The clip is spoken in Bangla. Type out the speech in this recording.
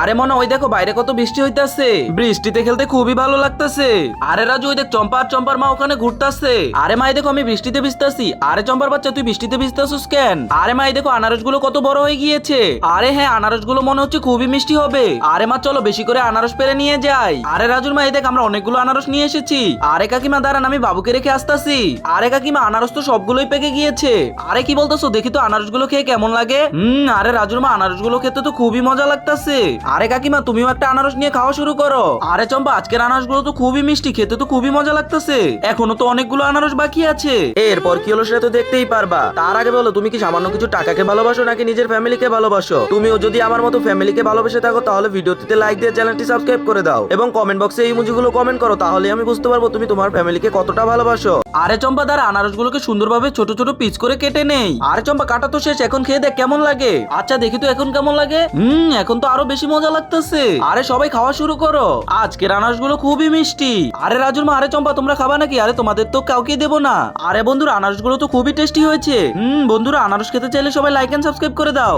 আরে মনে ওই দেখো বাইরে কত বৃষ্টি হইতাছে, বৃষ্টিতে খেলতে খুবই ভালো লাগতাছে। আরে রাজু ওই দেখ চম্পা আর চম্পার মা ওখানে ঘুরতাছে। আরে মা এই দেখো আমি বৃষ্টিতে ভিজতাছি। আরে চম্পার বাচ্চা তুই বৃষ্টিতে ভিজতাছিস কেন? আরে মা এই দেখো আনারস গুলো কত বড় হয়ে গিয়েছে। আরে হ্যাঁ আনারস গুলো মনে হচ্ছে খুবই মিষ্টি হবে। আরে মা চলো বেশি করে আনারস পেরে নিয়ে যাই। আরে রাজুর মা এই দেখ আমরা অনেকগুলো আনারস নিয়ে এসেছি। আরে কাকিমা দাঁড়ান আমি বাবুকে রেখে আসতাছি। আরে কাকিমা আনারস তো সবগুলোই পেকে গিয়েছে। আরে কি বলতেছো দেখি তো আনারস গুলো খেয়ে কেমন লাগে। আরে রাজুর মা আনারস গুলো খেতে তো খুবই মজা লাগতাছে। আরে কাকিমা তুমিও একটা আনারস নিয়ে খাওয়া শুরু করো। আরে চম্পা আজকের আনারস গুলো তো খুবই মিষ্টি, খেতে তো খুবই মজা লাগতাছে। এখনো তো অনেকগুলো আনারস বাকি আছে। এরপর কি হলো সেটা তো দেখতেই পারবা। তার আগে বলো তুমি কি সামান্য কিছু টাকাকে ভালোবাসো নাকি নিজের ফ্যামিলিকে ভালোবাসো? তুমিও যদি আমার মতো ফ্যামিলিকে ভালোবেসে থাকো তাহলে ভিডিওটিতে লাইক দিয়ে চ্যানেলটি সাবস্ক্রাইব করে দাও এবং কমেন্ট বক্সে এই ইমোজিগুলো কমেন্ট করো, তাহলে আমি বুঝতে পারবো তুমি তোমার ফ্যামিলিকে কতটা ভালোবাসো। আরে চম্পা দ্বারা আনারস গুলোকে সুন্দরভাবে ছোট ছোট পিস করে কেটে নেই। আরে চম্পা কাটা তো শেষ, এখন খেয়ে দেখ কেমন লাগে। আচ্ছা দেখি তো এখন কেমন লাগে। এখন তো আরো বেশি মজা লাগতেছে। আরে সবাই খাওয়া শুরু করো, আজকের আনারস গুলো খুবই মিষ্টি। আরে রাজুর মা আরে চম্পা তোমরা খাবা নাকি? আরে তোমাদের তো কাউকে দেবো না। আরে বন্ধুরা আনারস গুলো তো খুবই টেস্টি হয়েছে। বন্ধুরা আনারস খেতে চাইলে সবাই লাইক এন্ড সাবস্ক্রাইব করে দাও।